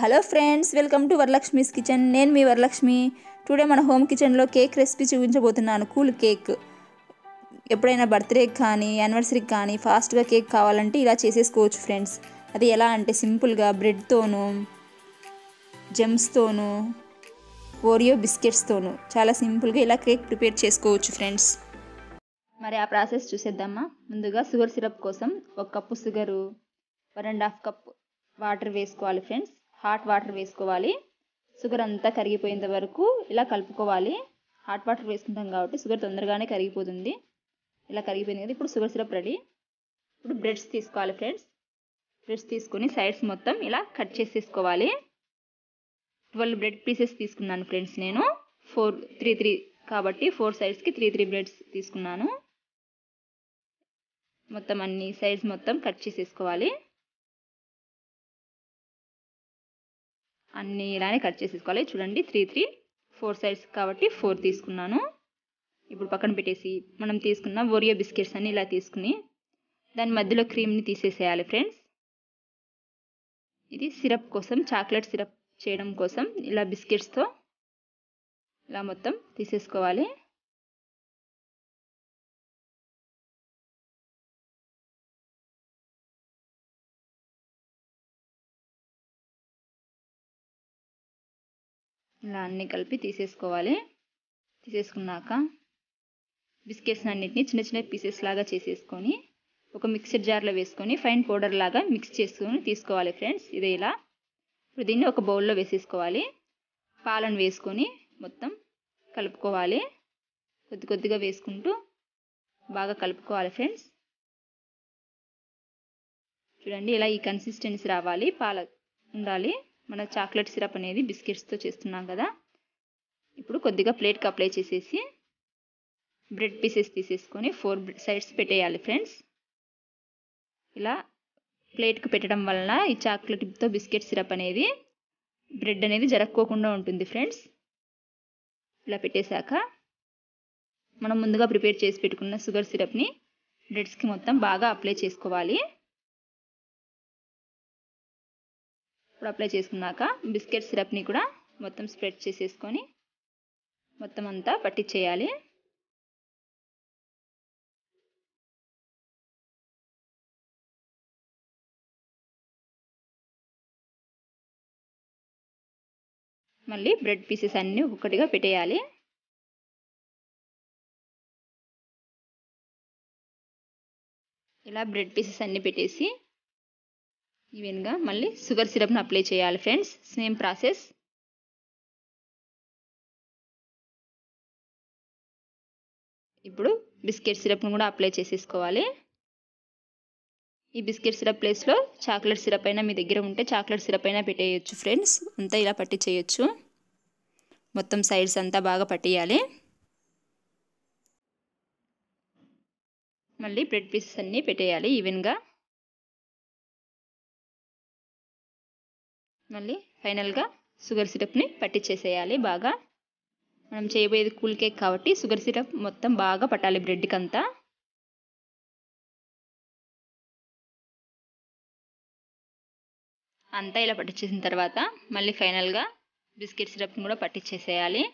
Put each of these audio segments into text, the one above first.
Hello friends, welcome to వరలక్ష్మీస్ కిచెన్. నేను మీ వరలక్ష్మి. టుడే మన హోమ్ కిచెన్లో కేక్ రెసిపీ చూపించబోతున్నాను. Cool cake. ఎప్పుడైనా బర్త్డేకి కానీ యానివర్సరీకి కానీ ఫాస్ట్గా కేక్ కావాలంటే ఇలా చేసేసుకోవచ్చు ఫ్రెండ్స్. అది ఎలా అంటే సింపుల్గా బ్రెడ్తోనూ జెమ్స్తోనూ ఓరియో బిస్కెట్స్తోనూ చాలా సింపుల్గా ఇలా కేక్ ప్రిపేర్ చేసుకోవచ్చు ఫ్రెండ్స్. మరి ఆ ప్రాసెస్ చూసేద్దామా. ముందుగా షుగర్ సిరప్ కోసం 1 కప్పు షుగరు, 1.5 కప్ వాటర్ వేసుకోవాలి ఫ్రెండ్స్. హాట్ వాటర్ వేసుకోవాలి. షుగర్ అంతా కరిగిపోయేంత వరకు ఇలా కలుపుకోవాలి. హాట్ వాటర్ వేసుకుంటాం కాబట్టి షుగర్ తొందరగానే కరిగిపోతుంది. ఇలా కరిగిపోయింది కదా, ఇప్పుడు షుగర్ సిరప్ రెడీ. ఇప్పుడు బ్రెడ్స్ తీసుకోవాలి ఫ్రెండ్స్. బ్రెడ్స్ తీసుకొని సైడ్స్ మొత్తం ఇలా కట్ చేసేసుకోవాలి. 12 బ్రెడ్ పీసెస్ తీసుకున్నాను ఫ్రెండ్స్. నేను 3 కాబట్టి 4 సైడ్స్కి 3 బ్రెడ్స్ తీసుకున్నాను. మొత్తం అన్ని సైడ్స్ మొత్తం కట్ చేసేసుకోవాలి. అన్నీ ఇలానే కట్ చేసేసుకోవాలి. చూడండి 4 సైడ్స్ కాబట్టి 4 తీసుకున్నాను. ఇప్పుడు పక్కన పెట్టేసి మనం తీసుకున్న ఓరియో బిస్కెట్స్ అన్ని ఇలా తీసుకుని దాని మధ్యలో క్రీమ్ని తీసేసేయాలి ఫ్రెండ్స్. ఇది సిరప్ కోసం, చాక్లెట్ సిరప్ చేయడం కోసం ఇలా బిస్కెట్స్తో ఇలా మొత్తం తీసేసుకోవాలి. ఇలా అన్నీ కలిపి తీసేసుకోవాలి. తీసేసుకున్నాక బిస్కెట్స్ అన్నిటిని చిన్న చిన్న పీసెస్ లాగా చేసేసుకొని ఒక మిక్సర్ జార్లో వేసుకొని ఫైన్ పౌడర్ లాగా మిక్స్ చేసుకొని తీసుకోవాలి ఫ్రెండ్స్. ఇదే ఇలా. ఇప్పుడు దీన్ని ఒక బౌల్లో వేసేసుకోవాలి. పాలను వేసుకొని మొత్తం కలుపుకోవాలి. కొద్ది కొద్దిగా వేసుకుంటూ బాగా కలుపుకోవాలి ఫ్రెండ్స్. చూడండి ఇలా ఈ కన్సిస్టెన్సీ రావాలి. పాల ఉండాలి. మన చాక్లెట్ సిరప్ అనేది బిస్కెట్స్తో చేస్తున్నాం కదా. ఇప్పుడు కొద్దిగా ప్లేట్కి అప్లై చేసేసి బ్రెడ్ పీసెస్ తీసేసుకొని 4 సైడ్స్ పెట్టేయాలి ఫ్రెండ్స్. ఇలా ప్లేట్కి పెట్టడం వలన ఈ చాక్లెట్తో బిస్కెట్ సిరప్ అనేది బ్రెడ్ అనేది జరక్కోకుండా ఉంటుంది ఫ్రెండ్స్. ఇలా పెట్టేశాక మనం ముందుగా ప్రిపేర్ చేసి పెట్టుకున్న షుగర్ సిరప్ని బ్రెడ్స్కి మొత్తం బాగా అప్లై చేసుకోవాలి. ఇప్పుడు అప్లై చేసుకున్నాక బిస్కెట్ సిరప్ని కూడా మొత్తం స్ప్రెడ్ చేసేసుకొని మొత్తం అంతా పట్టించేయాలి. మళ్ళీ బ్రెడ్ పీసెస్ అన్నీ ఒక్కొక్కటిగా పెట్టేయాలి. ఇలా బ్రెడ్ పీసెస్ అన్నీ పెట్టేసి ఈవెన్గా మళ్ళీ షుగర్ సిరప్ని అప్లై చేయాలి ఫ్రెండ్స్. Same process. ఇప్పుడు బిస్కెట్ సిరప్ని కూడా అప్లై చేసేసుకోవాలి. ఈ బిస్కెట్ సిరప్ ప్లేస్లో చాక్లెట్ సిరప్ అయినా మీ దగ్గర ఉంటే చాక్లెట్ సిరప్ అయినా పెట్టేయచ్చు ఫ్రెండ్స్. అంతా ఇలా పట్టించేయచ్చు. మొత్తం సైడ్స్ అంతా బాగా పట్టేయాలి. మళ్ళీ బ్రెడ్ పీసెస్ అన్నీ పెట్టేయాలి ఈవెన్గా. మళ్ళీ ఫైనల్గా షుగర్ సిరప్ని పట్టించేసేయాలి బాగా. మనం చేయబోయేది కూల్ కేక్ కాబట్టి షుగర్ సిరప్ మొత్తం బాగా పట్టాలి బ్రెడ్కి అంతా. అంతా ఇలా పట్టించేసిన తర్వాత మళ్ళీ ఫైనల్గా బిస్కెట్ సిరప్ని కూడా పట్టించేసేయాలి.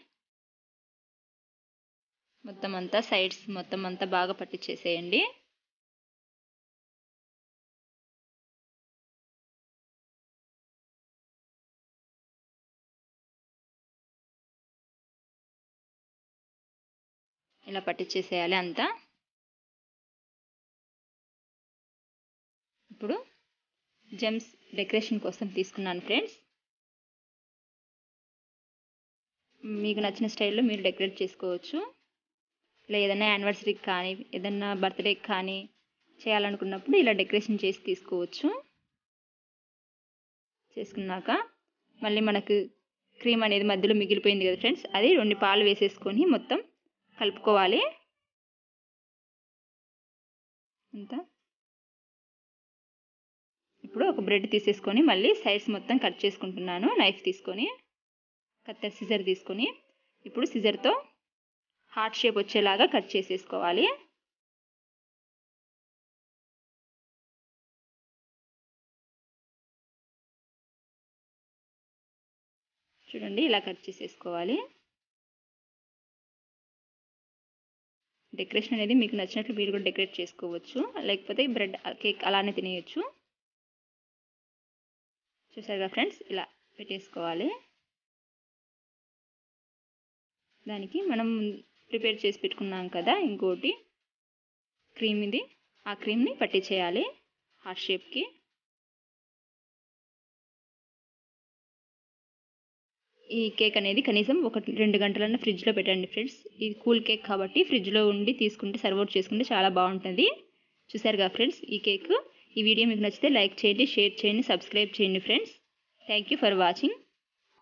మొత్తం అంతా సైడ్స్ మొత్తం అంతా బాగా పట్టించేసేయండి. ఇలా పట్టించేసేయాలి అంతా. ఇప్పుడు జెమ్స్ డెకరేషన్ కోసం తీసుకున్నాను ఫ్రెండ్స్. మీకు నచ్చిన స్టైల్లో మీరు డెకరేట్ చేసుకోవచ్చు. ఇలా ఏదైనా యానివర్సరీకి కానీ ఏదైనా బర్త్డేకి కానీ చేయాలనుకున్నప్పుడు ఇలా డెకరేషన్ చేసి తీసుకోవచ్చు. చేసుకున్నాక మళ్ళీ మనకు క్రీమ్ అనేది మధ్యలో మిగిలిపోయింది కదా ఫ్రెండ్స్, అది 2 పాలు వేసేసుకొని మొత్తం కలుపుకోవాలి అంతా. ఇప్పుడు ఒక బ్రెడ్ తీసేసుకొని మళ్ళీ సైడ్స్ మొత్తం కట్ చేసుకుంటున్నాను. నైఫ్ తీసుకొని కత్తెర సిజర్ తీసుకొని ఇప్పుడు సిజర్తో హార్ట్ షేప్ వచ్చేలాగా కట్ చేసేసుకోవాలి. చూడండి ఇలా కట్ చేసేసుకోవాలి. డెకరేషన్ అనేది మీకు నచ్చినట్లు మీరు కూడా డెకరేట్ చేసుకోవచ్చు, లేకపోతే బ్రెడ్ కేక్ అలానే తినేయచ్చు. చూసారుగా ఫ్రెండ్స్, ఇలా పెట్టేసుకోవాలి. దానికి మనం ప్రిపేర్ చేసి పెట్టుకున్నాం కదా ఇంకోటి క్రీమ్, ఇది ఆ క్రీమ్ని పట్టించేయాలి హార్ట్ షేప్కి. ఈ కేక్ అనేది కనీసం 1-2 గంటలన్నా ఫ్రిడ్జ్లో పెట్టండి ఫ్రెండ్స్. ఇది కూల్ కేక్ కాబట్టి ఫ్రిడ్జ్లో ఉండి తీసుకుంటే సర్వ్ అవుట్ చేసుకుంటే చాలా బాగుంటుంది. చూసారుగా ఫ్రెండ్స్ ఈ కేక్. ఈ వీడియో మీకు నచ్చితే లైక్ చేయండి, షేర్ చేయండి, సబ్స్క్రైబ్ చేయండి friends. Thank you for watching.